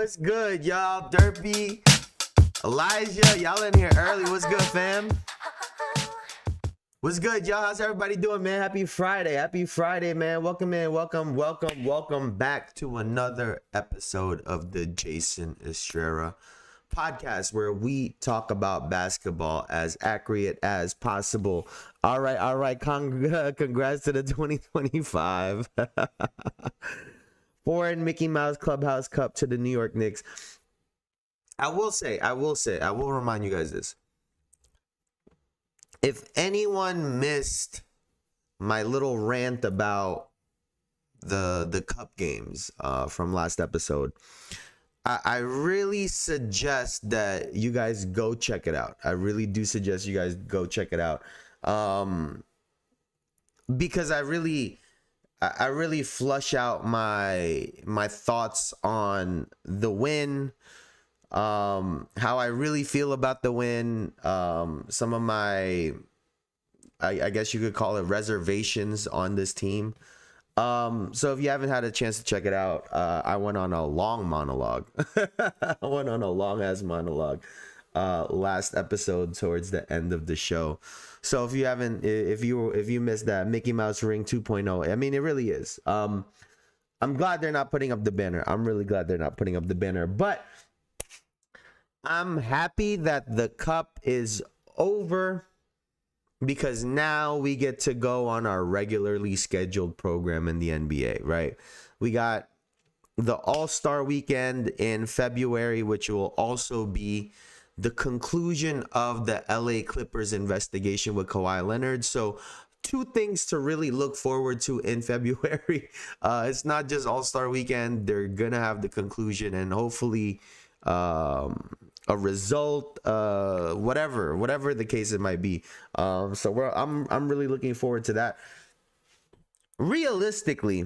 What's good, y'all? Derpy, Elijah, y'all in here early. What's good, fam? What's good, y'all? How's everybody doing, man? Happy Friday. Happy Friday, man. Welcome in. Welcome back to another episode of the Jayson Estrera podcast, where we talk about basketball as accurate as possible. All right. Congrats to the 2025 foreign Mickey Mouse Clubhouse Cup to the New York Knicks. I will remind you guys this. If anyone missed my little rant about the cup games from last episode, I really suggest that you guys go check it out. I really do suggest you guys go check it out. Because I really flush out my thoughts on the win, how I really feel about the win, some of my, I guess you could call it reservations on this team. So if you haven't had a chance to check it out, I went on a long monologue. I went on a long ass monologue last episode towards the end of the show. So if you haven't, if you missed that, Mickey Mouse Ring 2.0, I mean, it really is. I'm glad they're not putting up the banner. I'm really glad they're not putting up the banner, but I'm happy that the cup is over, because now we get to go on our regularly scheduled program in the NBA, right? We got the All-Star weekend in February, which will also be the conclusion of the LA Clippers investigation with Kawhi Leonard. So two things to really look forward to in February. It's not just All-Star weekend. They're going to have the conclusion and hopefully a result, whatever the case it might be. So I'm really looking forward to that. Realistically,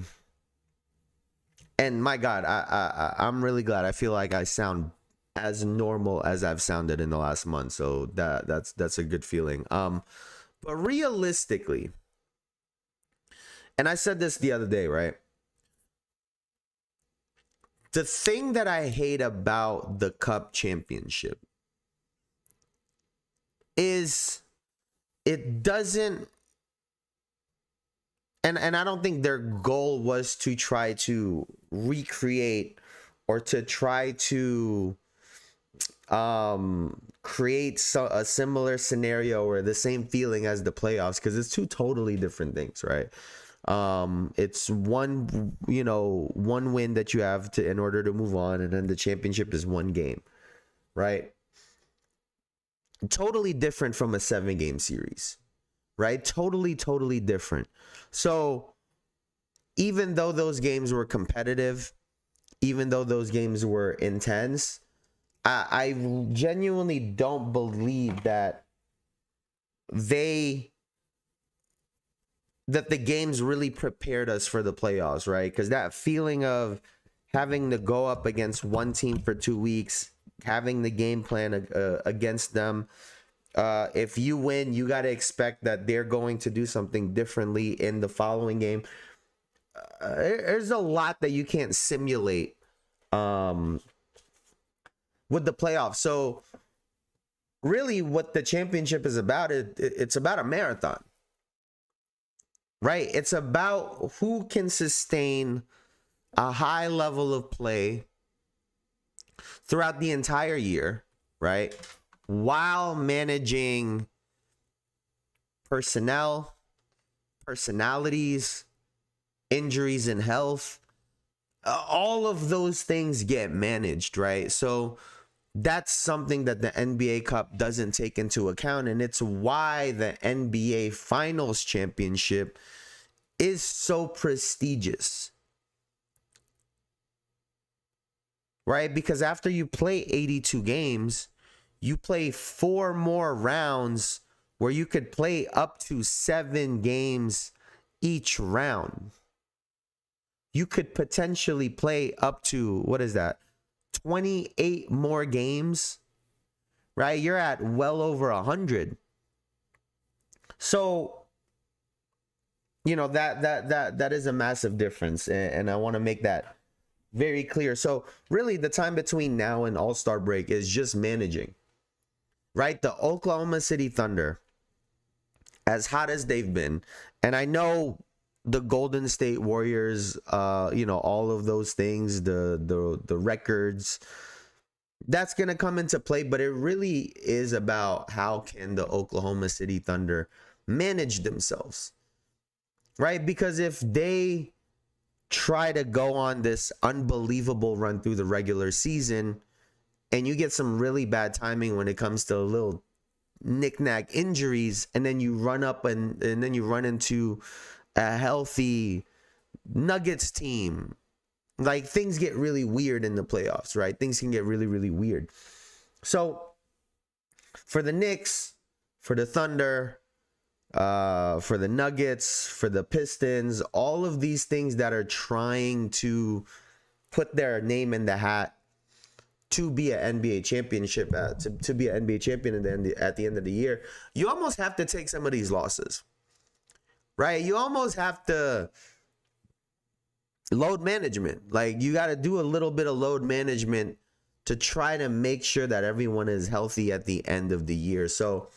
and my God, I'm really glad. I feel like I sound as normal as I've sounded in the last month, so that's a good feeling. But realistically, and I said this the other day, right? The thing that I hate about the Cup championship is it doesn't, and I don't think their goal was to try to recreate or to try to create a similar scenario or the same feeling as the playoffs, because it's two totally different things, right? It's one win that you have to in order to move on, and then the championship is one game, right? Totally different from a 7-game series, right? Totally different. So even though those games were competitive, even though those games were intense, I genuinely don't believe that the games really prepared us for the playoffs, right? Because that feeling of having to go up against one team for 2 weeks, having the game plan against them. If you win, you got to expect that they're going to do something differently in the following game. There's a lot that you can't simulate with the playoffs. So really what the championship is about, it's about a marathon, right? It's about who can sustain a high level of play throughout the entire year, right? While managing personnel, personalities, injuries and health. All of those things get managed, right? So that's something that the NBA Cup doesn't take into account, and it's why the NBA Finals Championship is so prestigious, right? Because after you play 82 games, you play 4 more rounds where you could play up to 7 games each round. You could potentially play up to, 28 more games, right? You're at well over 100. So, that is a massive difference, and I want to make that very clear. So really the time between now and All-Star break is just managing, right? The Oklahoma City Thunder, as hot as they've been, and I know the Golden State Warriors, all of those things, the records, that's going to come into play, but it really is about how can the Oklahoma City Thunder manage themselves, right? Because if they try to go on this unbelievable run through the regular season and you get some really bad timing when it comes to little knick-knack injuries, and then you run up and then you run into a healthy Nuggets team, like things get really weird in the playoffs, right? Things can get really, really weird. So for the Knicks, for the Thunder, for the Nuggets, for the Pistons, all of these things that are trying to put their name in the hat to be an NBA championship, to be an NBA champion at the end of the year, you almost have to take some of these losses, right? You almost have to load management. Like you got to do a little bit of load management to try to make sure that everyone is healthy at the end of the year. So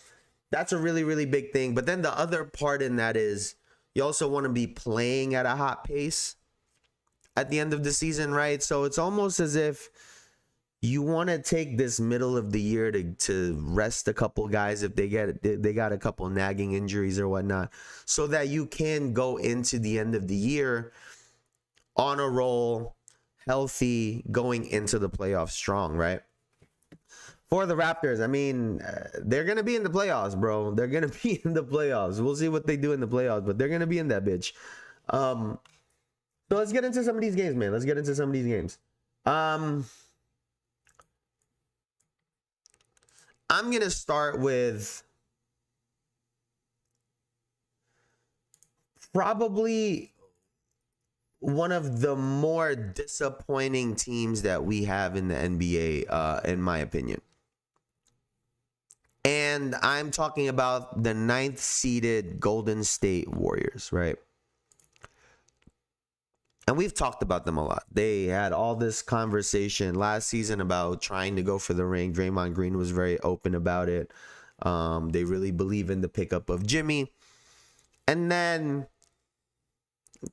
that's a really, really big thing. But then the other part in that is you also want to be playing at a hot pace at the end of the season, right? So it's almost as if you want to take this middle of the year to rest a couple guys if they got a couple nagging injuries or whatnot, so that you can go into the end of the year on a roll, healthy, going into the playoffs strong, right? For the Raptors, I mean, they're going to be in the playoffs, bro. They're going to be in the playoffs. We'll see what they do in the playoffs, but they're going to be in that bitch. So let's get into some of these games, man. Let's get into some of these games. I'm going to start with probably one of the more disappointing teams that we have in the NBA, in my opinion. And I'm talking about the 9th seeded Golden State Warriors, right? And we've talked about them a lot. They had all this conversation last season about trying to go for the ring. Draymond Green was very open about it. They really believe in the pickup of Jimmy. And then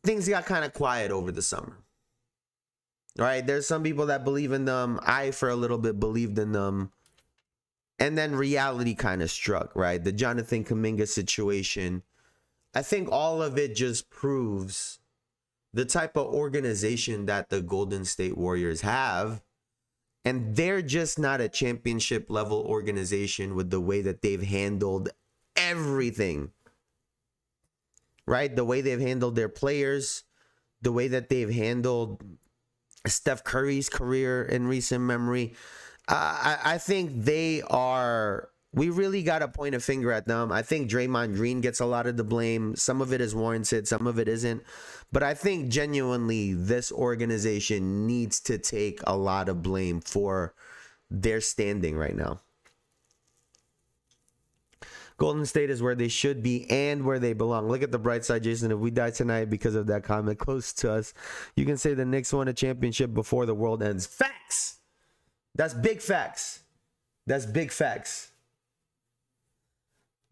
things got kind of quiet over the summer. Right? There's some people that believe in them. I, for a little bit, believed in them. And then reality kind of struck, right? The Jonathan Kuminga situation. I think all of it just proves the type of organization that the Golden State Warriors have. And they're just not a championship level organization with the way that they've handled everything. Right? The way they've handled their players, the way that they've handled Steph Curry's career in recent memory. I think they are we really got to point a finger at them. I think Draymond Green gets a lot of the blame. Some of it is warranted, some of it isn't. But I think genuinely this organization needs to take a lot of blame for their standing right now. Golden State is where they should be and where they belong. Look at the bright side, Jason. If we die tonight because of that comment close to us, you can say the Knicks won a championship before the world ends. Facts. That's big facts. That's big facts.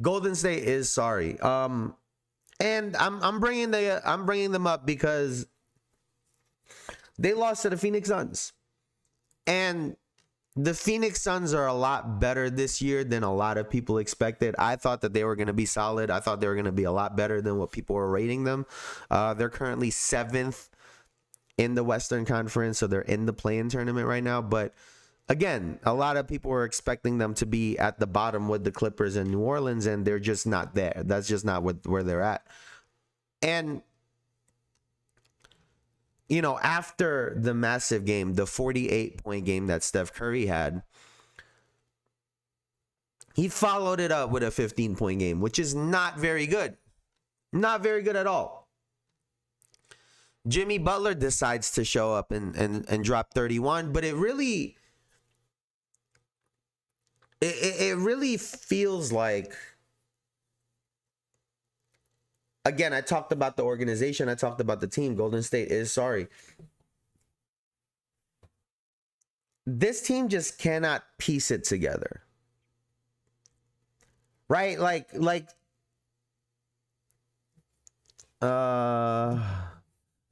Golden State is sorry. And I'm bringing them up because they lost to the Phoenix Suns. And the Phoenix Suns are a lot better this year than a lot of people expected. I thought that they were going to be solid. I thought they were going to be a lot better than what people were rating them. They're currently 7th in the Western Conference, so they're in the play-in tournament right now. But again, a lot of people were expecting them to be at the bottom with the Clippers in New Orleans, and they're just not there. That's just not where they're at. And you know, after the massive game, the 48-point game that Steph Curry had, he followed it up with a 15-point game, which is not very good. Not very good at all. Jimmy Butler decides to show up and drop 31, but it really feels like, again, I talked about the organization. I talked about the team. Golden State is sorry. This team just cannot piece it together. Right?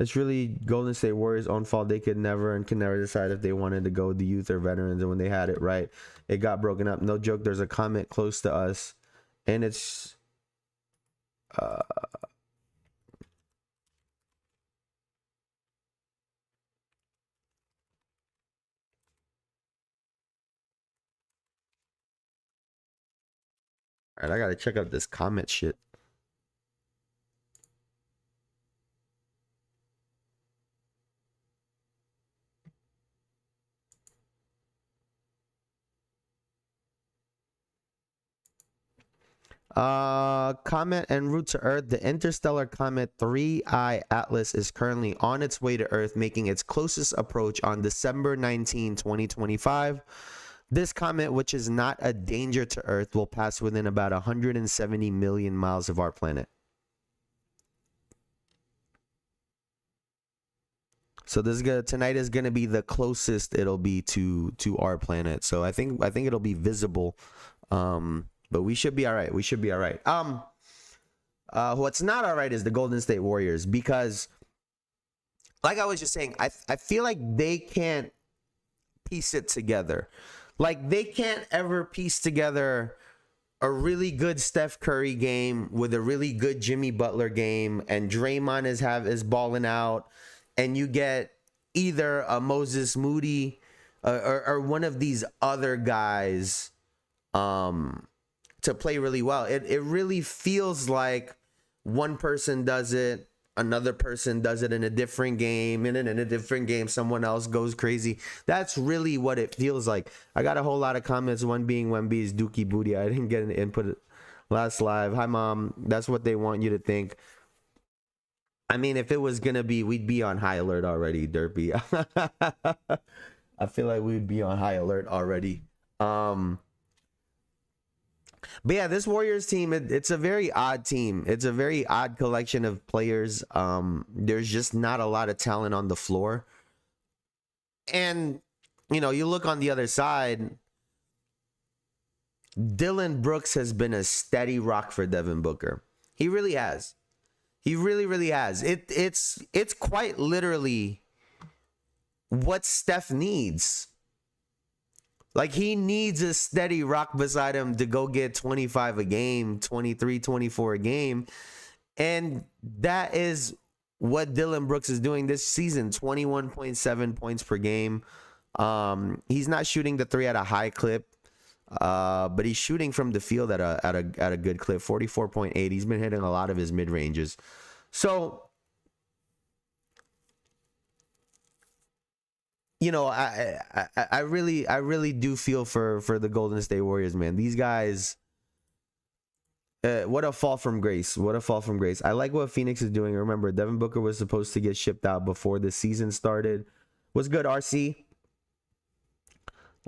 It's really Golden State Warriors' own fault. They could never decide if they wanted to go the youth or veterans. And when they had it right, it got broken up. No joke. There's a comment close to us, and it's all right, I gotta check out this comment shit. Comet en route to Earth. The interstellar comet 3I Atlas is currently on its way to Earth, making its closest approach on December 19, 2025. This comet, which is not a danger to Earth, will pass within about 170 million miles of our planet. So tonight is gonna be the closest it'll be to our planet. So I think it'll be visible. But we should be all right. We should be all right. What's not all right is the Golden State Warriors, because like I was just saying, I feel like they can't piece it together. Like they can't ever piece together a really good Steph Curry game with a really good Jimmy Butler game, and Draymond is balling out, and you get either a Moses Moody or one of these other guys to play really well. It really feels like one person does it, another person does it in a different game, and then in a different game someone else goes crazy. That's really what it feels like. I got a whole lot of comments, one being Wemby's Dookie Booty. I didn't get an input last live. Hi mom, that's what they want you to think. I mean, if it was gonna be, we'd be on high alert already, Derpy. I feel like we'd be on high alert already. But yeah, this Warriors team, it's a very odd team. It's a very odd collection of players. There's just not a lot of talent on the floor. And, you know, you look on the other side, Dylan Brooks has been a steady rock for Devin Booker. He really has. He really, really has. It's quite literally what Steph needs. Like, he needs a steady rock beside him to go get 25 a game, 23, 24 a game. And that is what Dylan Brooks is doing this season, 21.7 points per game. He's not shooting the three at a high clip, but he's shooting from the field at a good clip, 44.8. He's been hitting a lot of his mid-ranges. So, you know, I really do feel for the Golden State Warriors, man. These guys, what a fall from grace. What a fall from grace. I like what Phoenix is doing. Remember, Devin Booker was supposed to get shipped out before the season started. What's good, RC?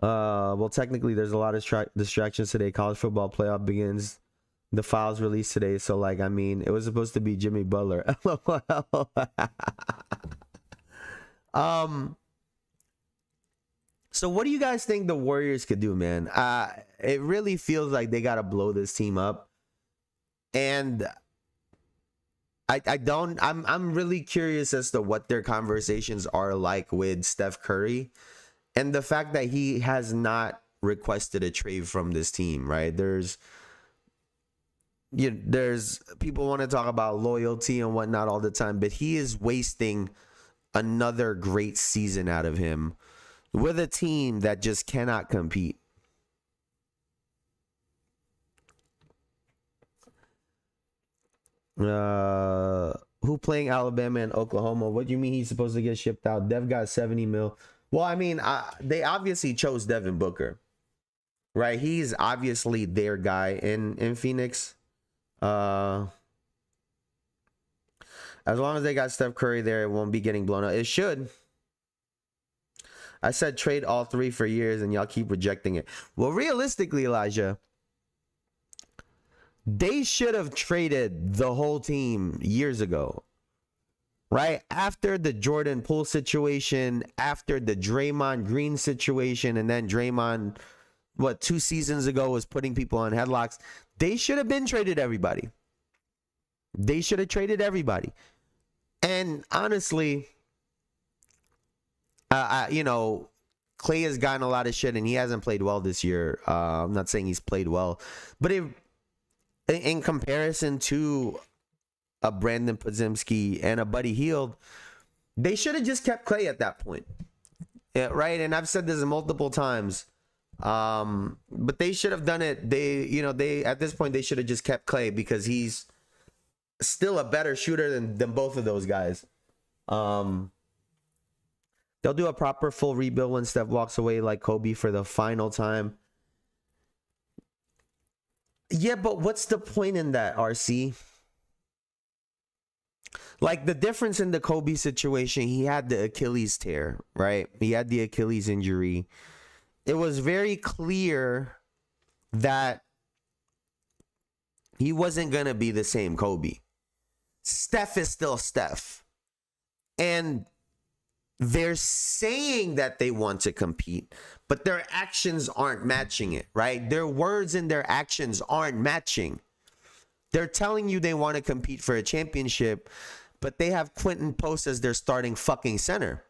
Well, technically, there's a lot of distractions today. College football playoff begins. The files released today. So, like, I mean, it was supposed to be Jimmy Butler. So what do you guys think the Warriors could do, man? It really feels like they got to blow this team up. And I'm really curious as to what their conversations are like with Steph Curry. And the fact that he has not requested a trade from this team, right? There's people want to talk about loyalty and whatnot all the time, but he is wasting another great season out of him with a team that just cannot compete. Who playing Alabama and Oklahoma? What do you mean he's supposed to get shipped out? Dev got 70 mil. Well, I mean, they obviously chose Devin Booker, right? He's obviously their guy in Phoenix. As long as they got Steph Curry there, it won't be getting blown up. It should. I said trade all three for years, and y'all keep rejecting it. Well, realistically, Elijah, they should have traded the whole team years ago. Right after the Jordan Poole situation, after the Draymond Green situation, and then Draymond, 2 seasons ago was putting people on headlocks. They should have been traded everybody. They should have traded everybody. And honestly, you know, Clay has gotten a lot of shit, and he hasn't played well this year. I'm not saying he's played well, but in comparison to a Brandon Podziemski and a Buddy Hield, they should have just kept Clay at that point. Yeah, right? And I've said this multiple times. But they should have done it. They at this point they should have just kept Clay because he's still a better shooter than both of those guys. They'll do a proper full rebuild when Steph walks away like Kobe for the final time. Yeah, but what's the point in that, RC? Like the difference in the Kobe situation, he had the Achilles tear, right? He had the Achilles injury. It was very clear that he wasn't going to be the same Kobe. Steph is still Steph. And they're saying that they want to compete, but their actions aren't matching it, right? Their words and their actions aren't matching. They're telling you they want to compete for a championship, but they have Quentin Post as their starting fucking center.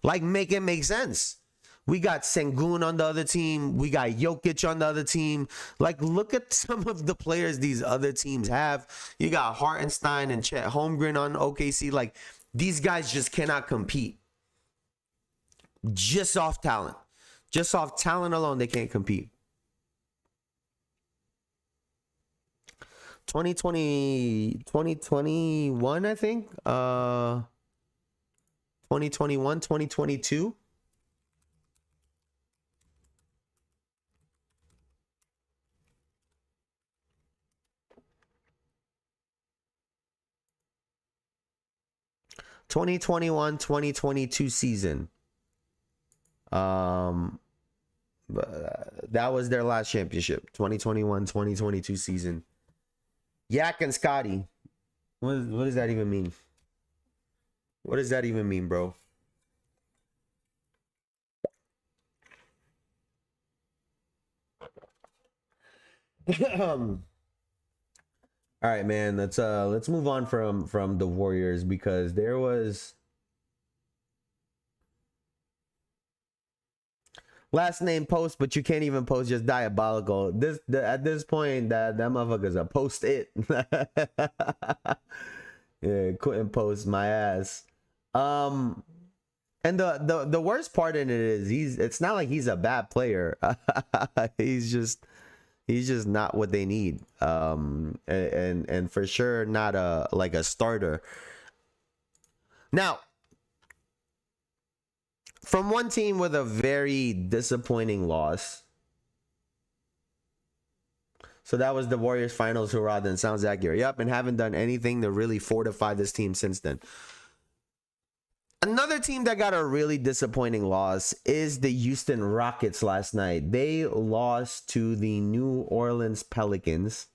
Like, make it make sense. We got Sengun on the other team. We got Jokic on the other team. Like, look at some of the players these other teams have. You got Hartenstein and Chet Holmgren on OKC. Like, these guys just cannot compete. Just off talent. Just off talent alone, they can't compete. 2021, I think. 2021, 2022. (2021-2022) season. That was their last championship. 2021-2022 season. Yak and Scotty. What does that even mean? What does that even mean, bro? All right, man. Let's move on from the Warriors because there was last name Post, but you can't even post, just diabolical. At this point, that motherfucker's a post it. Yeah, couldn't post my ass. And the worst part in it is it's not like he's a bad player. He's just not what they need. And for sure not a starter. Now, from one team with a very disappointing loss. So that was the Warriors finals hurrah. Then sounds accurate. Yep, and haven't done anything to really fortify this team since then. Another team that got a really disappointing loss is the Houston Rockets last night. They lost to the New Orleans Pelicans.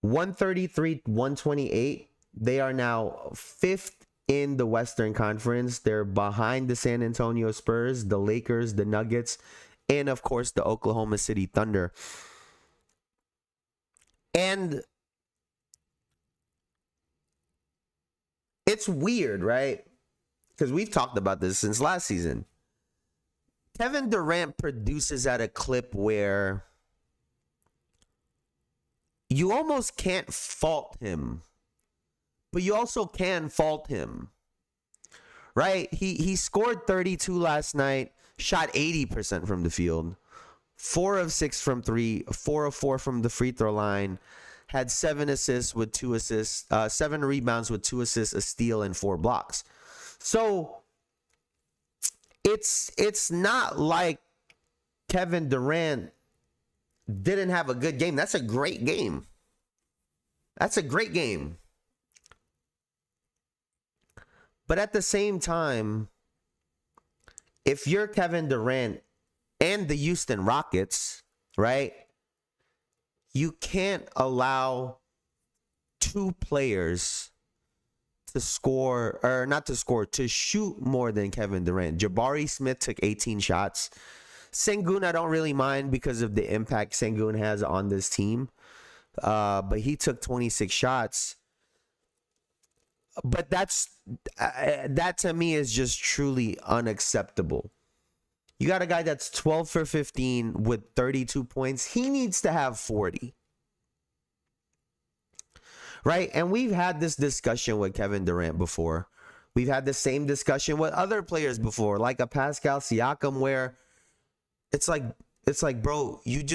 133-128. They are now 5th in the Western Conference. They're behind the San Antonio Spurs, the Lakers, the Nuggets, and of course the Oklahoma City Thunder. And it's weird, right? Because we've talked about this since last season. Kevin Durant produces at a clip where you almost can't fault him, but you also can fault him, right? He scored 32 last night, shot 80% from the field, 4 of 6 from 3, 4 of 4 from the free throw line, had 7 assists with 2 assists, 7 rebounds with 2 assists, a steal, and 4 blocks. So it's not like Kevin Durant didn't have a good game. That's a great game. That's a great game. But at the same time, if you're Kevin Durant and the Houston Rockets, right, you can't allow 2 players to score, or not to score, to shoot more than Kevin Durant. Jabari Smith took 18 shots. Sengun, I don't really mind because of the impact Sengun has on this team. But he took 26 shots. But that to me is just truly unacceptable. You got a guy that's 12 for 15 with 32 points. He needs to have 40. Right? And we've had this discussion with Kevin Durant before. We've had the same discussion with other players before, like a Pascal Siakam, where it's like, bro, you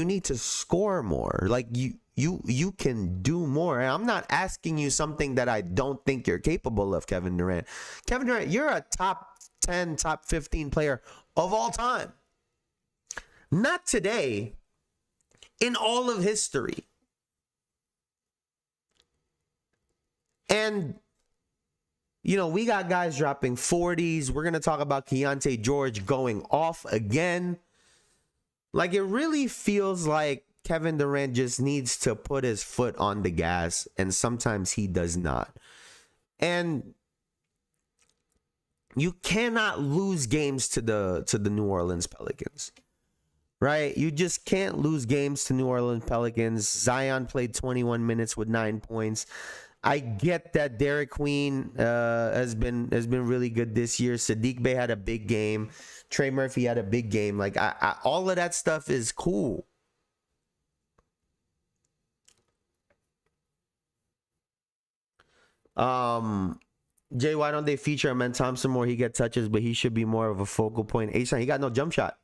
need to score more. Like you can do more. And I'm not asking you something that I don't think you're capable of, Kevin Durant. Kevin Durant, you're a top 10, top 15 player of all time. Not today, in all of history. And, you know, we got guys dropping 40s. We're going to talk about Keontae George going off again. Like, it really feels like Kevin Durant just needs to put his foot on the gas, and sometimes he does not. And you cannot lose games to the New Orleans Pelicans. Right? You just can't lose games to New Orleans Pelicans. Zion played 21 minutes with 9 points. I get that Derek Queen has been really good this year. Sadiq Bey had a big game. Trey Murphy had a big game. Like all of that stuff is cool. Jay, why don't they feature Amen Thompson more? He gets touches, but he should be more of a focal point. Asan, he got no jump shot.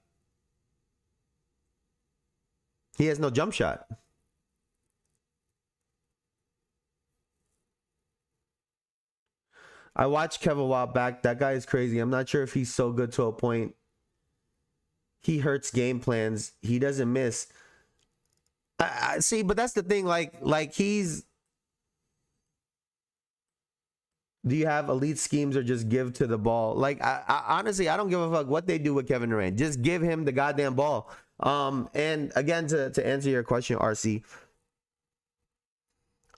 He has no jump shot. I watched Kev a while back. That guy is crazy. I'm not sure if he's so good to a point. He hurts game plans. He doesn't miss. I see, but that's the thing. Like he's. Do you have elite schemes or just give to the ball? Like I honestly, I don't give a fuck what they do with Kevin Durant. Just give him the goddamn ball. And again, to answer your question, RC,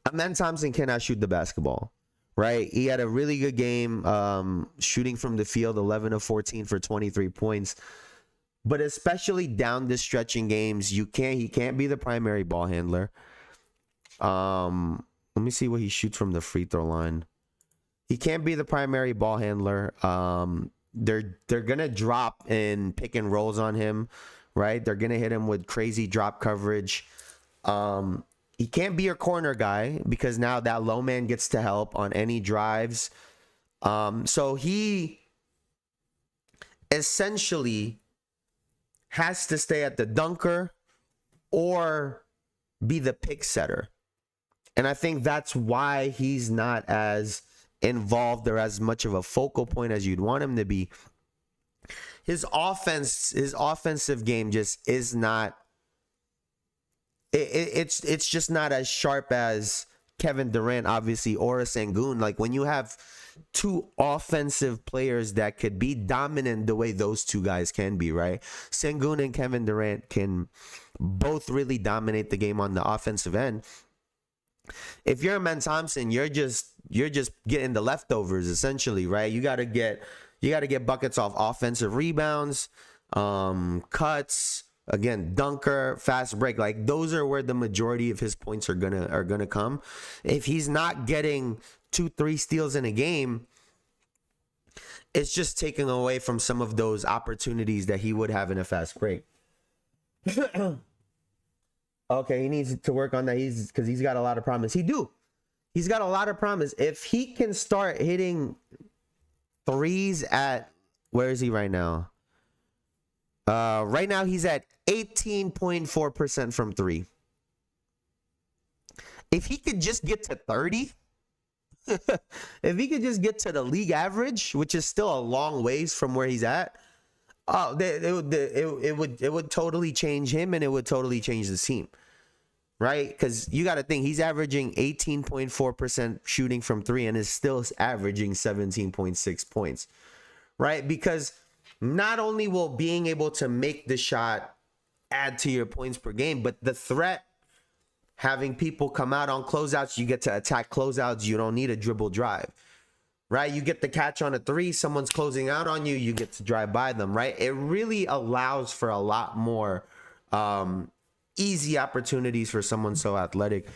Amen Thompson cannot shoot the basketball. Right, he had a really good game shooting from the field, 11 of 14 for 23 points. But especially down the stretch in games, he can't be the primary ball handler. Let me see what he shoots from the free throw line. He can't be the primary ball handler. They're gonna drop and pick and rolls on him, right? They're gonna hit him with crazy drop coverage. He can't be your corner guy because now that low man gets to help on any drives. So he essentially has to stay at the dunker or be the pick setter. And I think that's why he's not as involved or as much of a focal point as you'd want him to be, his offensive game just is not. It's just not as sharp as Kevin Durant, obviously, or a Sengun. Like when you have two offensive players that could be dominant the way those two guys can be, right? Sengun and Kevin Durant can both really dominate the game on the offensive end. If you're a Man Thompson, you're just getting the leftovers essentially, right? You gotta get buckets off offensive rebounds, cuts, again, dunker, fast break. Like those are where the majority of his points are gonna come. If he's not getting 2-3 steals in a game, it's just taking away from some of those opportunities that he would have in a fast break. Okay, he needs to work on that. Because he's got a lot of promise. He's got a lot of promise. If he can start hitting threes at, where is he right now? Right now he's at 18.4% from three. If he could just get to 30, if he could just get to the league average, which is still a long ways from where he's at, it would totally change him, and it would totally change the team, right? Because you got to think he's averaging 18.4% shooting from three and is still averaging 17.6 points, right? Because not only will being able to make the shot add to your points per game, but the threat, having people come out on closeouts, you get to attack closeouts. You don't need a dribble drive, right? You get the catch on a three, someone's closing out on you, you get to drive by them, right? It really allows for a lot more easy opportunities for someone so athletic.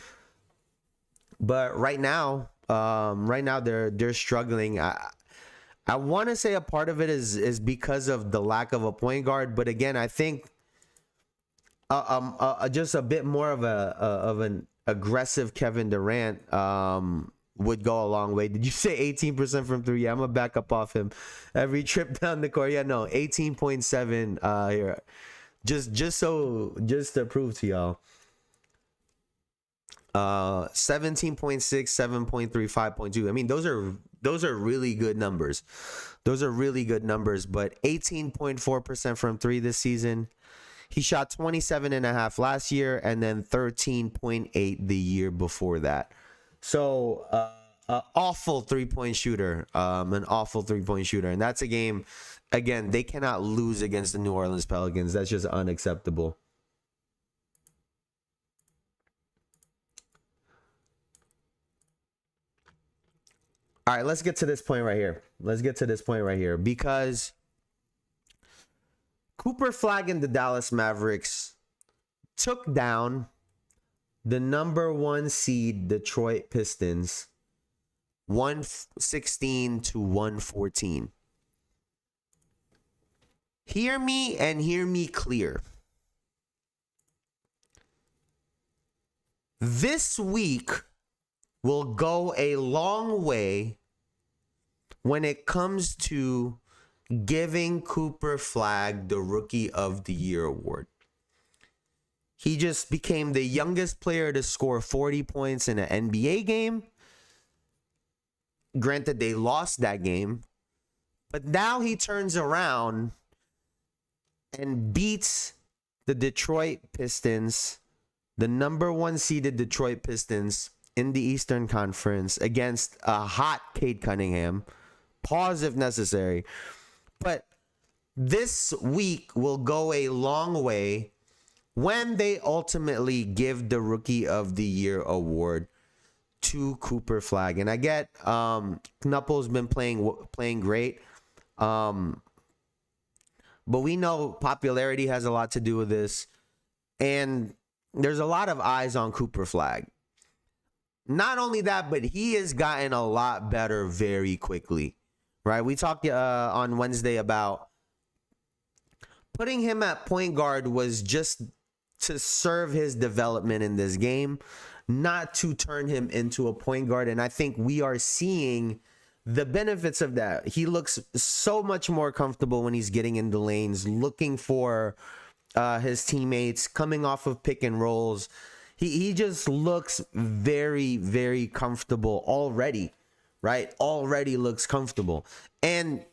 But right now they're struggling. I want to say a part of it is because of the lack of a point guard, but again, I think just a bit more of an aggressive Kevin Durant would go a long way. Did you say 18% from three? Yeah, I'm gonna back up off him every trip down the court. Yeah, no, 18.7 here. Just to prove to y'all. 17.6, 7.3, 5.2. I mean, those are really good numbers. Those are really good numbers, but 18.4% from three this season. He shot 27.5 last year and then 13.8 the year before that. So, an awful three-point shooter. And that's a game, again, they cannot lose against the New Orleans Pelicans. That's just unacceptable. All right, let's get to this point right here. Because Cooper Flagg and the Dallas Mavericks took down the number 1 seed Detroit Pistons 116 to 114. Hear me and hear me clear. This week will go a long way when it comes to giving Cooper Flagg the Rookie of the Year award. He just became the youngest player to score 40 points in an NBA game. Granted, they lost that game, but now he turns around and beats the Detroit Pistons, the number 1 seeded Detroit Pistons in the Eastern Conference against a hot Cade Cunningham. Pause if necessary. But this week will go a long way when they ultimately give the Rookie of the Year award to Cooper Flagg. And I get Knupple's been playing great. But we know popularity has a lot to do with this. And there's a lot of eyes on Cooper Flagg. Not only that, but he has gotten a lot better very quickly, right? We talked on Wednesday about putting him at point guard was just to serve his development in this game, not to turn him into a point guard. And I think we are seeing the benefits of that. He looks so much more comfortable when he's getting into lanes, looking for his teammates, coming off of pick and rolls. He just looks very, very comfortable already, right? Already looks comfortable. And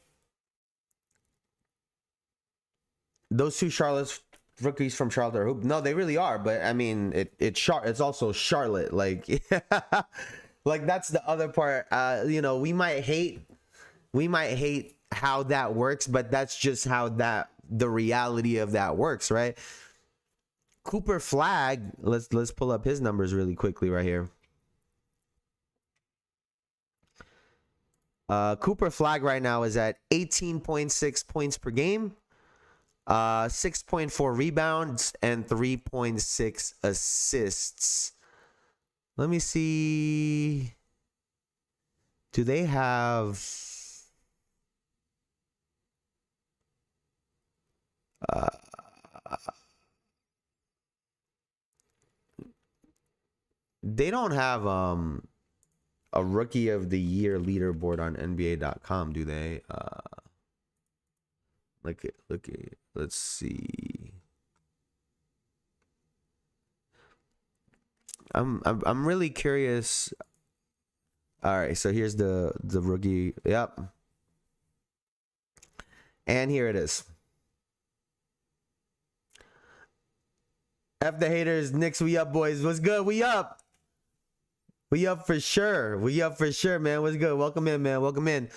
those two rookies from Charlotte are hoop. No, they really are. But I mean, it's also Charlotte. Like, like that's the other part. You know, we might hate how that works, but that's just how the reality of that works, right? Cooper Flagg, let's pull up his numbers really quickly right here. Cooper Flagg right now is at 18.6 points per game, 6.4 rebounds, and 3.6 assists. Let me see. Do they have... they don't have a rookie of the year leaderboard on NBA.com, do they? Look at let's see. I'm really curious. All right, so here's the rookie. Yep. And here it is. F the haters, Knicks, we up, boys. What's good? We up. We up for sure. We up for sure, man. What's good? Welcome in, man. Welcome in.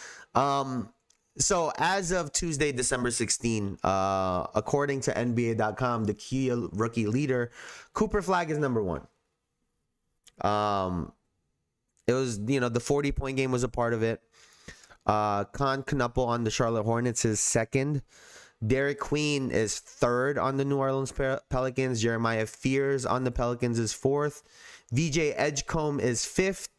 So as of Tuesday, December 16, according to NBA.com, the key rookie leader, Cooper Flagg is number one. It was, you know, the 40-point game was a part of it. Knuppel on the Charlotte Hornets is second. Derek Queen is third on the New Orleans Pelicans. Jeremiah Fears on the Pelicans is fourth. VJ Edgecombe is fifth.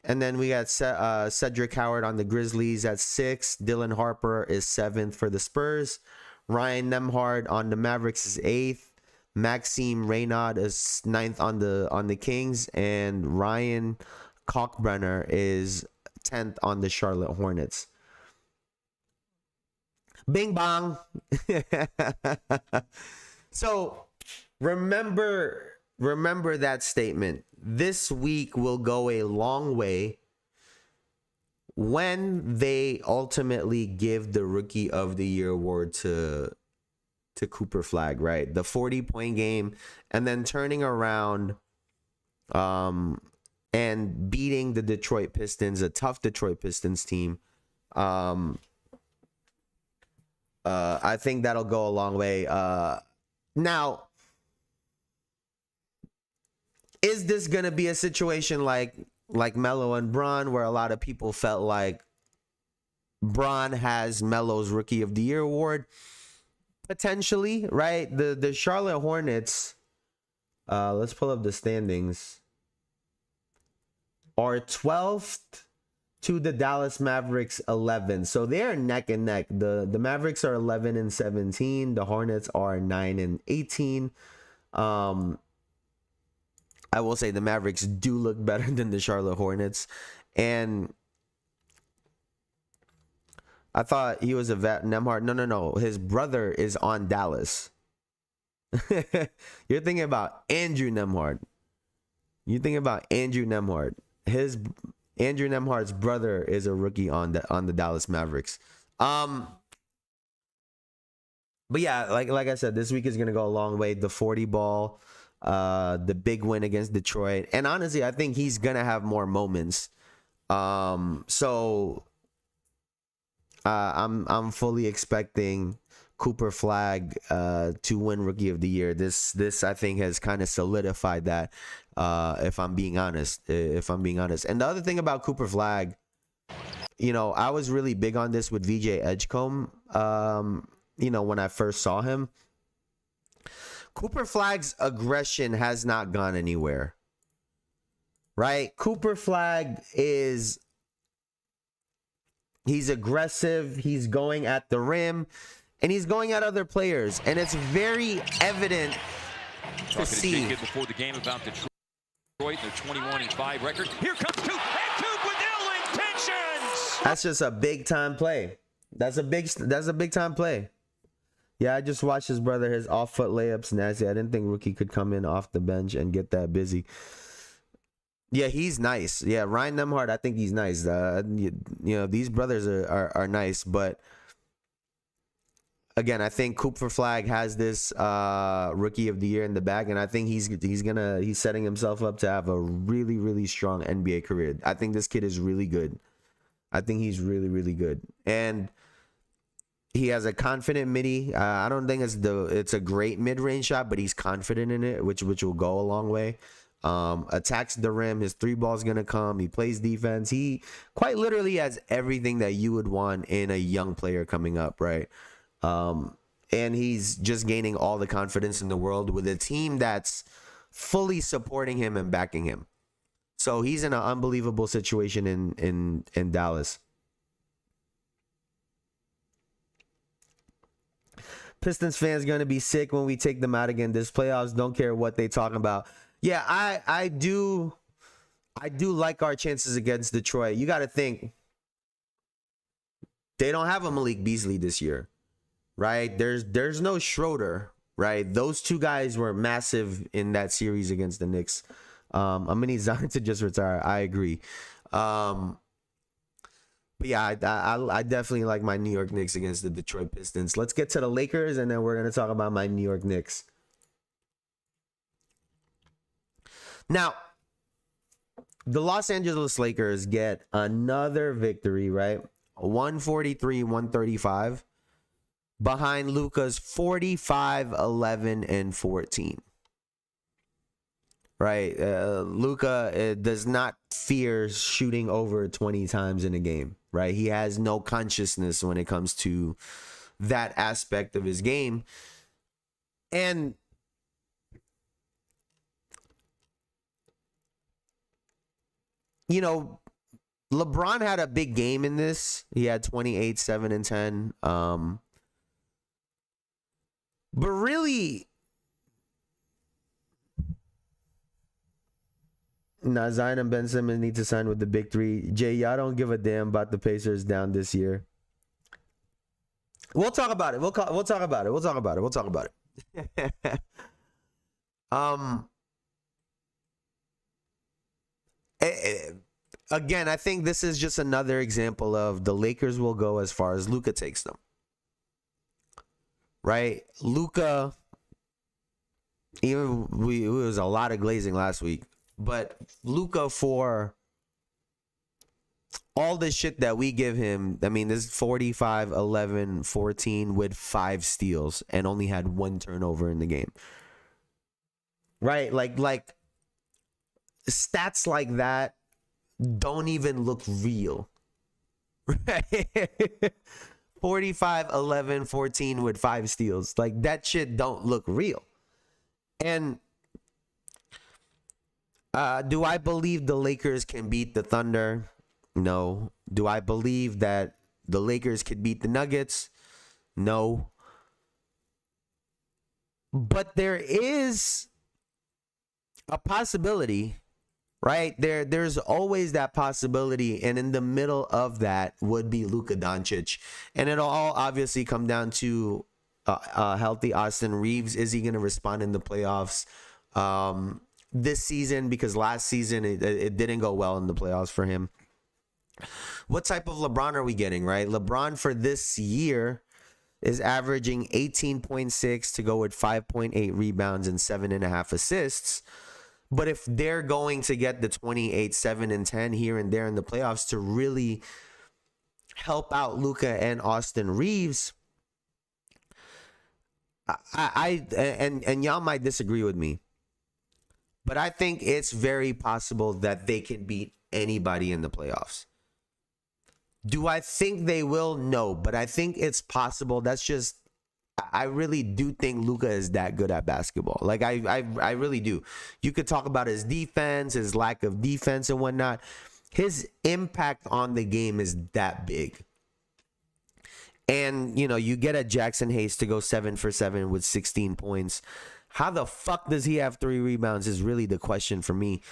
And then we got Cedric Howard on the Grizzlies at sixth. Dylan Harper is seventh for the Spurs. Ryan Nembhard on the Mavericks is eighth. Maxime Reynaud is ninth on the Kings. And Ryan Kalkbrenner is 10th on the Charlotte Hornets. Bing bong. So remember that statement. This week will go a long way when they ultimately give the Rookie of the Year award to Cooper Flagg, right? The 40-point game, and then turning around and beating the Detroit Pistons, a tough Detroit Pistons team. I think that'll go a long way. Now, is this going to be a situation like Melo and Bron, where a lot of people felt like Bron has Melo's Rookie of the Year award? Potentially, right? The Charlotte Hornets, let's pull up the standings, are 12th to the Dallas Mavericks 11. So they're neck and neck. The Mavericks are 11 and 17. The Hornets are 9 and 18. I will say the Mavericks do look better than the Charlotte Hornets. And I thought he was a vet. Nembhard. No. His brother is on Dallas. You're thinking about Andrew Nembhard. You think about Andrew Nembhard. Andrew Nembhard's brother is a rookie on the Dallas Mavericks. But yeah, like I said, this week is gonna go a long way. The 40 ball, the big win against Detroit, and honestly, I think he's gonna have more moments. So I'm fully expecting Cooper Flagg to win Rookie of the Year. This I think has kind of solidified that. If I'm being honest. And the other thing about Cooper Flagg, you know, I was really big on this with VJ Edgecombe. You know, when I first saw him, Cooper Flagg's aggression has not gone anywhere. Right? Cooper Flagg he's aggressive. He's going at the rim, and he's going at other players, and it's very evident to see. Before the game about Detroit, their 21-5 record. Here comes Coop, and Coop with ill intentions. That's just a big time play. That's a big time play. Yeah, I just watched his brother, his off-foot layups nasty. I didn't think Rookie could come in off the bench and get that busy. Yeah, he's nice. Yeah, Ryan Nembhard, I think he's nice. You know, these brothers are nice, but again, I think Coop for Flagg has this rookie of the year in the bag, and I think he's setting himself up to have a really, really strong NBA career. I think this kid is really good. I think he's really, really good, and he has a confident midi. I don't think it's a great mid range shot, but he's confident in it, which will go a long way. Attacks the rim. His three ball's gonna come. He plays defense. He quite literally has everything that you would want in a young player coming up, right? And he's just gaining all the confidence in the world with a team that's fully supporting him and backing him. So he's in an unbelievable situation in Dallas. Pistons fans gonna be sick when we take them out again. This playoffs, don't care what they talking about. Yeah, I do like our chances against Detroit. You got to think they don't have a Malik Beasley this year, right? There's no Schroeder, right? Those two guys were massive in that series against the Knicks. I'm gonna need Zion to just retire. I agree. But yeah, I definitely like my New York Knicks against the Detroit Pistons. Let's get to the Lakers, and then we're gonna talk about my New York Knicks. Now, the Los Angeles Lakers get another victory, right? 143-135 behind Luka's 45, 11, and 14. Right? Luka does not fear shooting over 20 times in a game, right? He has no consciousness when it comes to that aspect of his game. And you know, LeBron had a big game in this. He had 28, 7, and 10. But really, Zion and Ben Simmons need to sign with the big three. Jay, y'all don't give a damn about the Pacers down this year. We'll talk about it. We'll talk about it. We'll talk about it. We'll talk about it. Again, I think this is just another example of the Lakers will go as far as Luka takes them. Right? Luka, even it was a lot of glazing last week, but Luka, for all the shit that we give him, I mean, this 45, 11, 14 with 5 steals and only had 1 turnover in the game. Right? Like stats like that don't even look real. Right? 45, 11, 14 with 5 steals. Like, that shit don't look real. And do I believe the Lakers can beat the Thunder? No. Do I believe that the Lakers could beat the Nuggets? No. But there is a possibility, right? There's always that possibility, and in the middle of that would be Luka Doncic, and it'll all obviously come down to healthy Austin Reeves. Is he going to respond in the playoffs this season? Because last season it didn't go well in the playoffs for him. What type of LeBron are we getting, right? LeBron for this year is averaging 18.6 to go with 5.8 rebounds and 7.5 assists. But if they're going to get the 28, 7, and 10 here and there in the playoffs to really help out Luka and Austin Reeves, and y'all might disagree with me, but I think it's very possible that they can beat anybody in the playoffs. Do I think they will? No, but I think it's possible. That's just, I really do think Luka is that good at basketball. Like, I really do. You could talk about his defense, his lack of defense and whatnot. His impact on the game is that big. And, you know, you get a Jackson Hayes to go 7 for 7 with 16 points. How the fuck does he have 3 rebounds is really the question for me.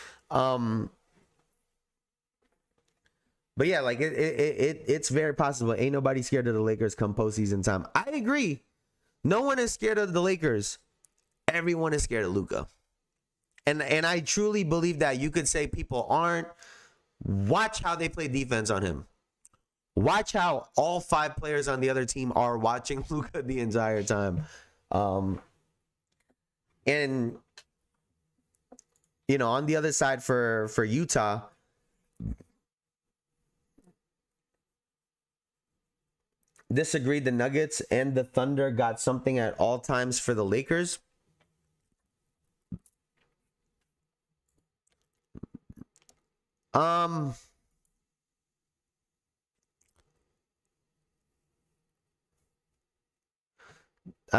But yeah, like it's very possible. Ain't nobody scared of the Lakers come postseason time. I agree. No one is scared of the Lakers. Everyone is scared of Luka. And I truly believe that. You could say people aren't. Watch how they play defense on him. Watch how all 5 players on the other team are watching Luka the entire time. And on the other side for Utah, disagreed. The Nuggets and the Thunder got something at all times for the Lakers. I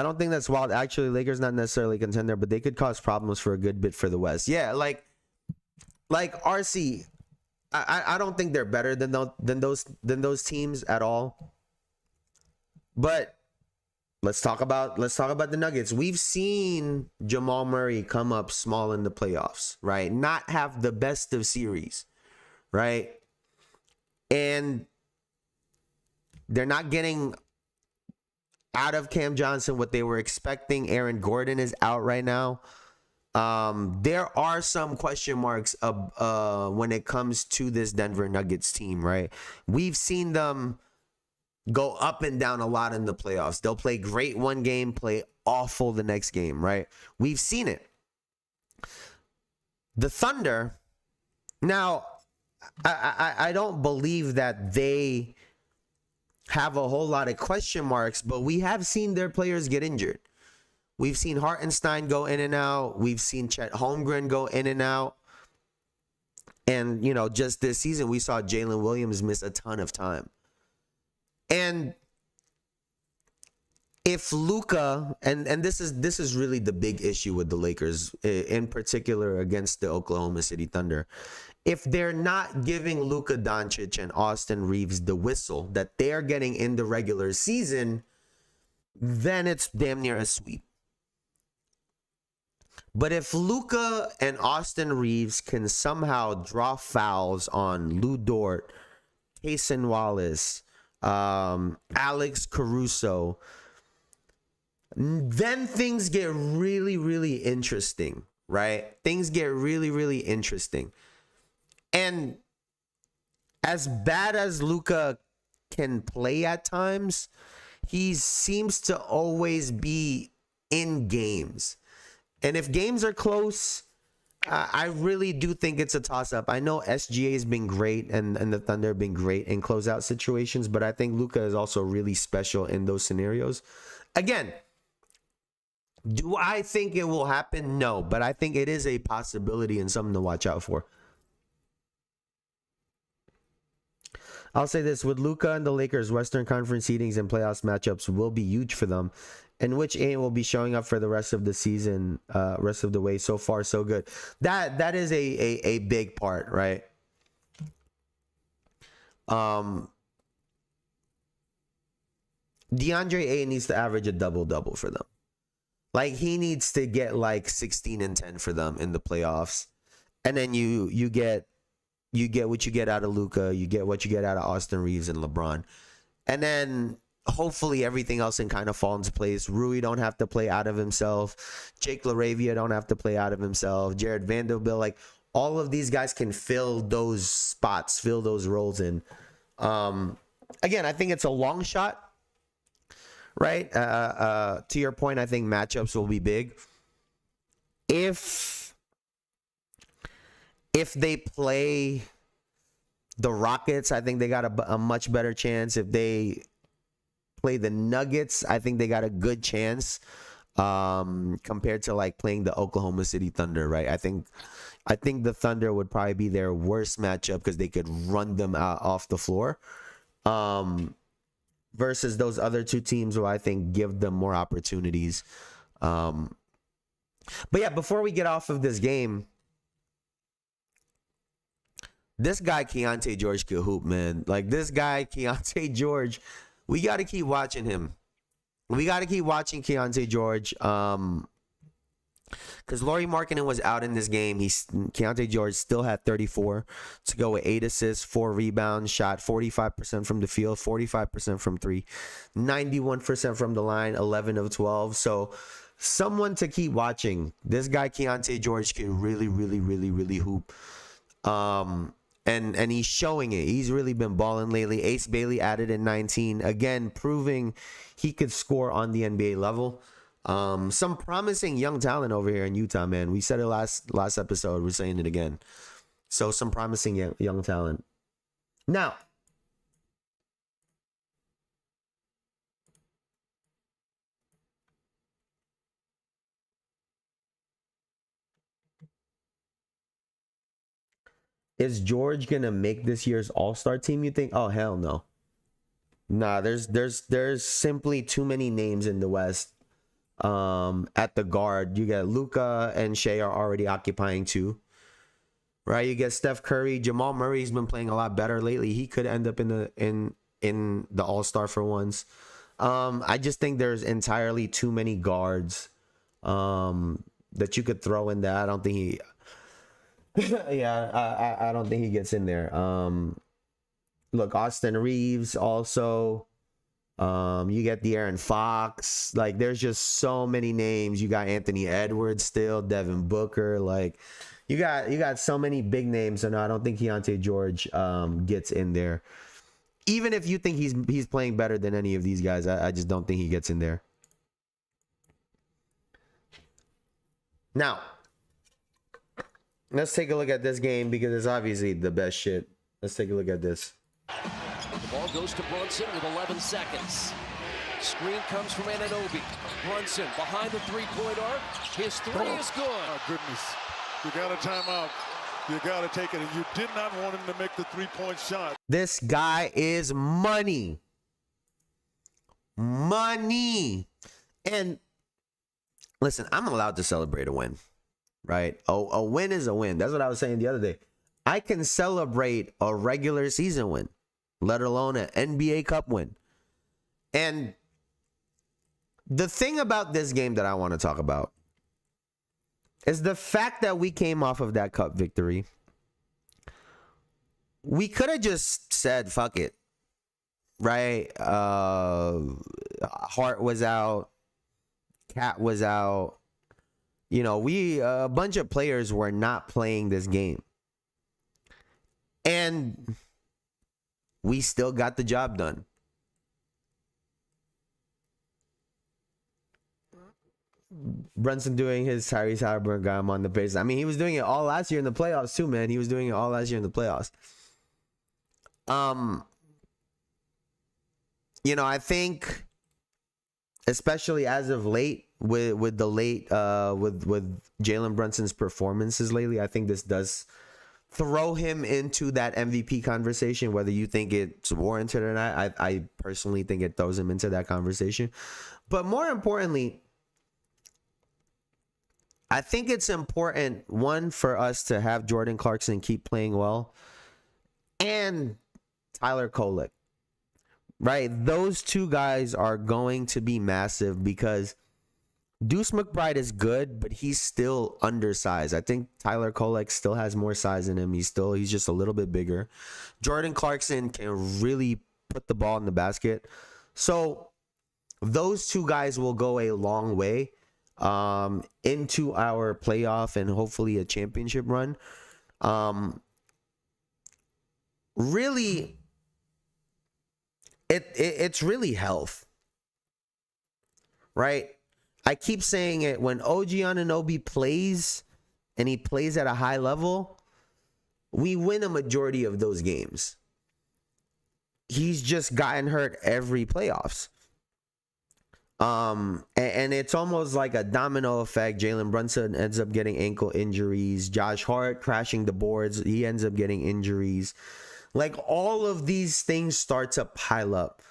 don't think that's wild. Actually, Lakers not necessarily a contender, but they could cause problems for a good bit for the West. Yeah, like RC, I don't think they're better than those teams at all. But let's talk about the Nuggets. We've seen Jamal Murray come up small in the playoffs, right? Not have the best of series, right? And they're not getting out of Cam Johnson what they were expecting. Aaron Gordon is out right now. There are some question marks when it comes to this Denver Nuggets team, right? We've seen them go up and down a lot in the playoffs. They'll play great one game, play awful the next game, right? We've seen it. The Thunder, now, I don't believe that they have a whole lot of question marks, but we have seen their players get injured. We've seen Hartenstein go in and out. We've seen Chet Holmgren go in and out. And, just this season, we saw Jalen Williams miss a ton of time. And if Luka, and this is really the big issue with the Lakers, in particular against the Oklahoma City Thunder, if they're not giving Luka Doncic and Austin Reeves the whistle that they're getting in the regular season, then it's damn near a sweep. But if Luka and Austin Reeves can somehow draw fouls on Lou Dort, Cason Wallace, Alex Caruso, then things get really, really interesting, right? Things get really, really interesting. And as bad as Luka can play at times, he seems to always be in games. And if games are close, I really do think it's a toss-up. I know SGA has been great and the Thunder have been great in closeout situations, but I think Luka is also really special in those scenarios. Again, do I think it will happen? No, but I think it is a possibility and something to watch out for. I'll say this, with Luka and the Lakers, Western Conference seedings and playoffs matchups will be huge for them, and which Ain't will be showing up for the rest of the season, rest of the way. So far, so good. That is a big part, right? DeAndre Ayton needs to average a double-double for them. Like, he needs to get like 16 and 10 for them in the playoffs. And then you get what you get out of Luka, you get what you get out of Austin Reeves and LeBron. And then hopefully everything else can kind of fall into place. Rui don't have to play out of himself. Jake LaRavia don't have to play out of himself. Jared Vanderbilt, like, all of these guys can fill those spots, fill those roles in. Again, I think it's a long shot, right? To your point, I think matchups will be big. If they play the Rockets, I think they got a much better chance. If they play the Nuggets, I think they got a good chance compared to like playing the Oklahoma City Thunder, right? I think the Thunder would probably be their worst matchup because they could run them out off the floor. Versus those other two teams who I think give them more opportunities. But yeah, before we get off of this game, this guy, Keontae George, can hoop, man. Like, this guy, Keontae George, we got to keep watching him. We got to keep watching Keontae George. Because Lauri Markkanen was out in this game. Keontae George still had 34 to go with 8 assists, 4 rebounds, shot 45% from the field, 45% from 3, 91% from the line, 11 of 12. So someone to keep watching. This guy Keontae George can really hoop. And he's showing it. He's really been balling lately. Ace Bailey added in 19, again proving he could score on the NBA level. Some promising young talent over here in Utah, man. We said it last episode. We're saying it again. So some promising young talent. Now, is George gonna make this year's All-Star team, you think? Oh, hell no. Nah, there's simply too many names in the West. At the guard, you get Luka and Shea are already occupying 2. Right? You get Steph Curry. Jamal Murray's been playing a lot better lately. He could end up in the All-Star for once. I just think there's entirely too many guards that you could throw in there. I don't think he I don't think he gets in there. Look, Austin Reeves also. You get De'Aaron Fox. Like, there's just so many names. You got Anthony Edwards still, Devin Booker. Like, you got so many big names. So no, I don't think Keontae George gets in there. Even if you think he's playing better than any of these guys, I just don't think he gets in there. Now, let's take a look at this game because it's obviously the best shit. Let's take a look at this. The ball goes to Brunson with 11 seconds. Screen comes from Anunoby. Brunson behind the three-point arc. His three is good. Oh, goodness. You got a timeout. You got to take it. And you did not want him to make the three-point shot. This guy is money. Money. And listen, I'm allowed to celebrate a win, right? A win is a win. That's what I was saying the other day. I can celebrate a regular season win, let alone an NBA Cup win. And the thing about this game that I want to talk about is the fact that we came off of that Cup victory. We could have just said, fuck it, right? Hart was out. Cat was out. You know, a bunch of players were not playing this game. And we still got the job done. Brunson doing his Tyrese Halliburton got him on the pace. I mean, he was doing it all last year in the playoffs too, man. He was doing it all last year in the playoffs. You know, I think, especially as of late, with Jalen Brunson's performances lately, I think this does throw him into that MVP conversation, whether you think it's warranted or not. I personally think it throws him into that conversation. But more importantly, I think it's important, one, for us to have Jordan Clarkson keep playing well, and Tyler Kolek, right? Those two guys are going to be massive because Deuce McBride is good, but he's still undersized. I think Tyler Kolek still has more size in him. He's just a little bit bigger. Jordan Clarkson can really put the ball in the basket. So those two guys will go a long way into our playoff and hopefully a championship run. Really, it's really health, right? I keep saying it, when OG Anunoby plays and he plays at a high level, we win a majority of those games. He's just gotten hurt every playoffs. And it's almost like a domino effect. Jalen Brunson ends up getting ankle injuries. Josh Hart crashing the boards. He ends up getting injuries. Like, all of these things start to pile up.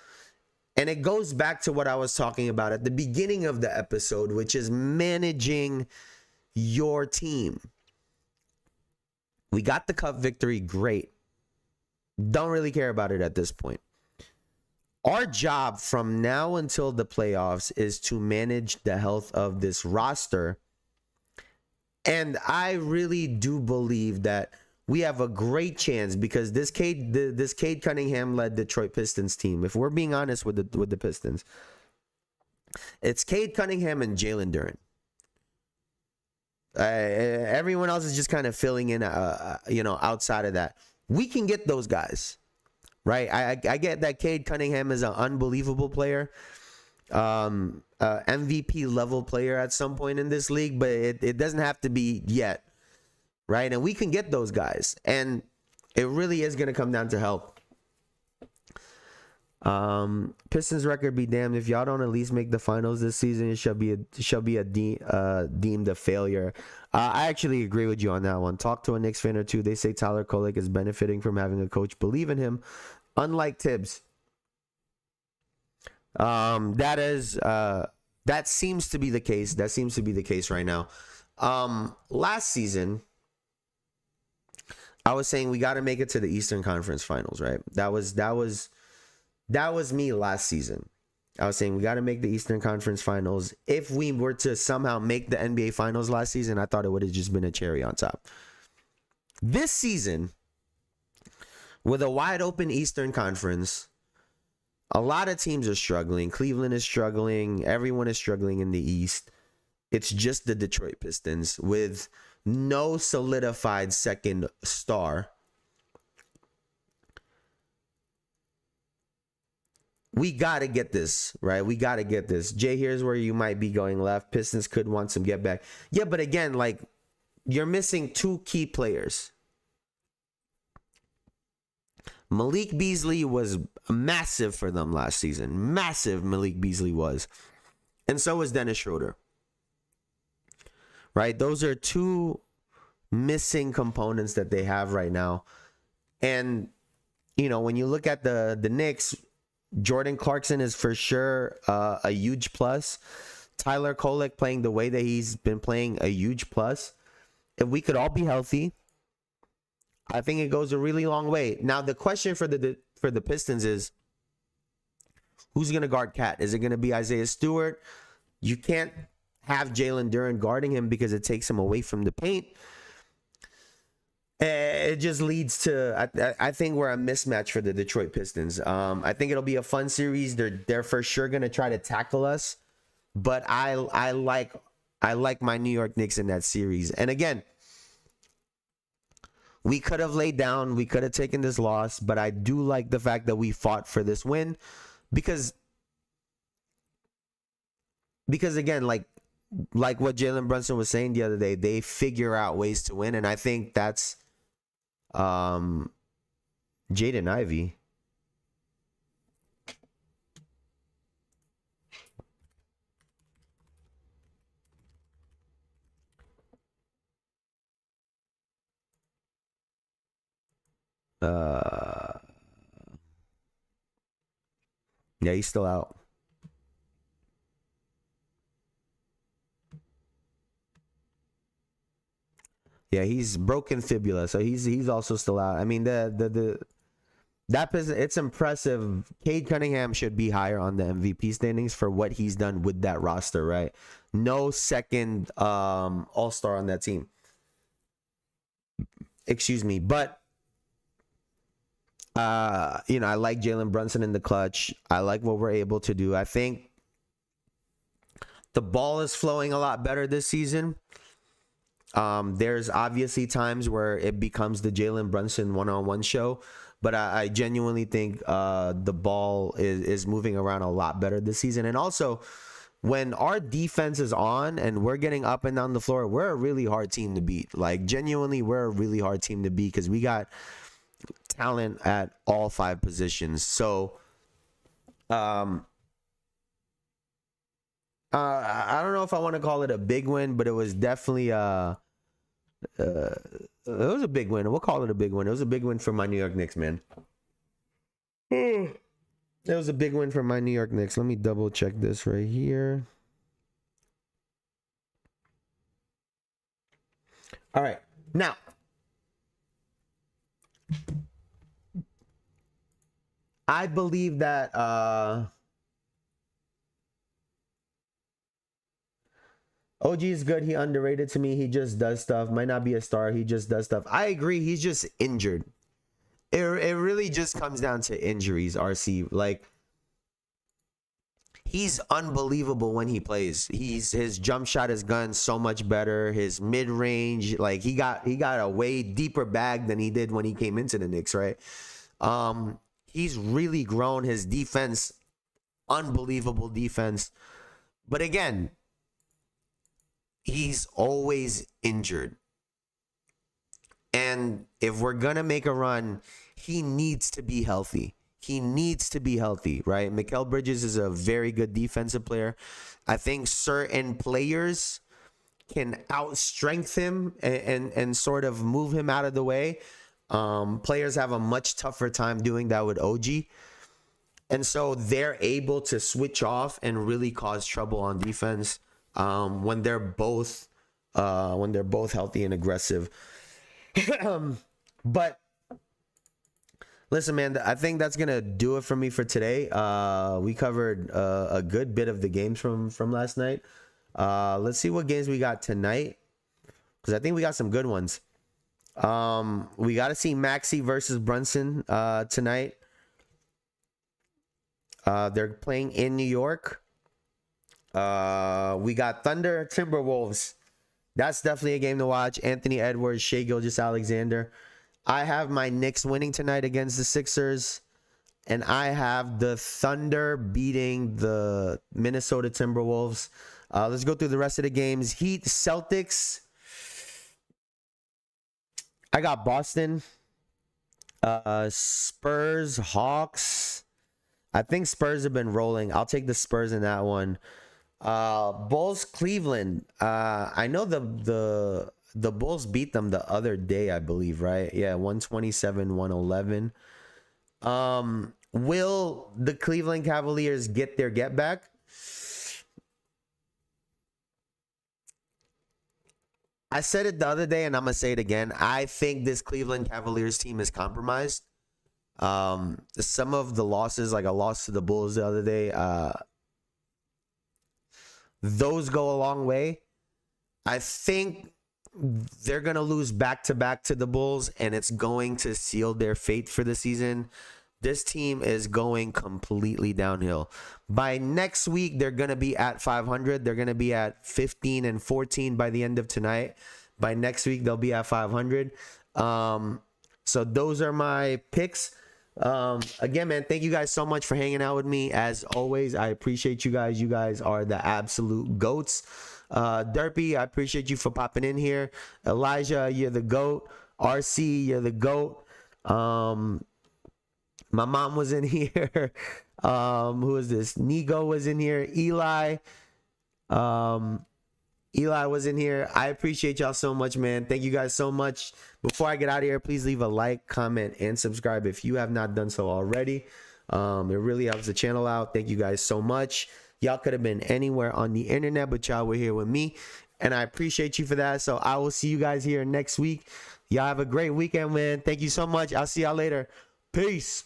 And it goes back to what I was talking about at the beginning of the episode, which is managing your team. We got the Cup victory. Great. Don't really care about it at this point. Our job from now until the playoffs is to manage the health of this roster. And I really do believe that we have a great chance, because this Cade Cunningham led Detroit Pistons team, if we're being honest with the Pistons, It's Cade Cunningham and Jalen Duren. Everyone else is just kind of filling in, outside of that. We can get those guys, right? I get that Cade Cunningham is an unbelievable player, MVP level player at some point in this league, but it doesn't have to be yet, right? And we can get those guys, and it really is going to come down to help. Pistons record be damned if y'all don't at least make the finals this season. It shall be deemed a failure. I actually agree with you on that one. Talk to a Knicks fan or two. They say Tyler Kolek is benefiting from having a coach believe in him, unlike Tibbs. That seems to be the case. That seems to be the case right now. Last season, I was saying we got to make it to the Eastern Conference Finals, right? That was me last season. I was saying we got to make the Eastern Conference Finals. If we were to somehow make the NBA Finals last season, I thought it would have just been a cherry on top. This season, with a wide open Eastern Conference, a lot of teams are struggling. Cleveland is struggling. Everyone is struggling in the East. It's just the Detroit Pistons with no solidified second star. We got to get this, right? We got to get this. Jay, here's where you might be going left. Pistons could want some get back. Yeah, but again, like, you're missing two key players. Malik Beasley was massive for them last season. Massive Malik Beasley was. And so was Dennis Schroeder. Right? Those are two missing components that they have right now. And, when you look at the Knicks, Jordan Clarkson is for sure a huge plus. Tyler Kolek playing the way that he's been playing, a huge plus. If we could all be healthy, I think it goes a really long way. Now, the question for the Pistons is, who's going to guard Cat? Is it going to be Isaiah Stewart? You can't have Jalen Duren guarding him because it takes him away from the paint. It just leads to, I think we're a mismatch for the Detroit Pistons. I think it'll be a fun series. They're for sure going to try to tackle us. But I like my New York Knicks in that series. And again, we could have laid down. We could have taken this loss. But I do like the fact that we fought for this win. Because again, like what Jalen Brunson was saying the other day, they figure out ways to win. And I think that's Jaden Ivey. Yeah, he's still out. Yeah, he's broken fibula, so he's also still out. I mean, it's impressive. Cade Cunningham should be higher on the MVP standings for what he's done with that roster, right? No second All-Star on that team. Excuse me, but I like Jalen Brunson in the clutch. I like what we're able to do. I think the ball is flowing a lot better this season. There's obviously times where it becomes the Jalen Brunson one-on-one show, but I genuinely think the ball is moving around a lot better this season. And also, when our defense is on and we're getting up and down the floor, we're a really hard team to beat. Like, genuinely, we're a really hard team to beat because we got talent at all five positions. So, I don't know if I want to call it a big win, but it was definitely it was a big win. We'll call it a big win. It was a big win for my New York Knicks, man. It was a big win for my New York Knicks. Let me double check this right here. All right. Now, I believe that OG is good. He underrated to me. He just does stuff. Might not be a star. He just does stuff. I agree. He's just injured. It really just comes down to injuries, RC. Like, he's unbelievable when he plays. His jump shot has gotten so much better. His mid range, like he got a way deeper bag than he did when he came into the Knicks, right? He's really grown. His defense, unbelievable defense. But again, he's always injured. And if we're going to make a run, he needs to be healthy. He needs to be healthy, right? Mikal Bridges is a very good defensive player. I think certain players can outstrength him and sort of move him out of the way. Players have a much tougher time doing that with OG. And so they're able to switch off and really cause trouble on defense when they're both healthy and aggressive. But listen, man, I think that's gonna do it for me for today. We covered a good bit of the games from last night. Let's see what games we got tonight, because I think we got some good ones. We got to see Maxey versus Brunson tonight. They're playing in New York. We got Thunder Timberwolves. That's definitely a game to watch. Anthony Edwards, Shai Gilgeous-Alexander. I have my Knicks winning tonight against the Sixers. And I have the Thunder beating the Minnesota Timberwolves. Let's go through the rest of the games. Heat, Celtics. I got Boston. Spurs, Hawks. I think Spurs have been rolling. I'll take the Spurs in that one. Bulls, Cleveland. I know the Bulls beat them the other day, I believe, right? Yeah, 127-111. Will the Cleveland Cavaliers get their get back? I said it the other day, and I'm gonna say it again. I think this Cleveland Cavaliers team is compromised. Some of the losses, like a loss to the Bulls the other day, those go a long way. I think they're going to lose back-to-back to the Bulls, and it's going to seal their fate for the season. This team is going completely downhill. By next week, they're going to be at 500. They're going to be at 15-14 by the end of tonight. By next week, they'll be at 500. So those are my picks. Again, man, thank you guys so much for hanging out with me. As always, I appreciate you guys. You guys are the absolute goats. Derpy, I appreciate you for popping in here. Elijah, you're the goat. RC, you're the goat. My mom was in here. Who is this? Nigo was in here. Eli was in here. I appreciate y'all so much, man. Thank you guys so much. Before I get out of here, please leave a like, comment, and subscribe if you have not done so already. It really helps the channel out. Thank you guys so much. Y'all could have been anywhere on the internet, but y'all were here with me, and I appreciate you for that. So I will see you guys here next week. Y'all have a great weekend, man. Thank you so much. I'll see y'all later. Peace.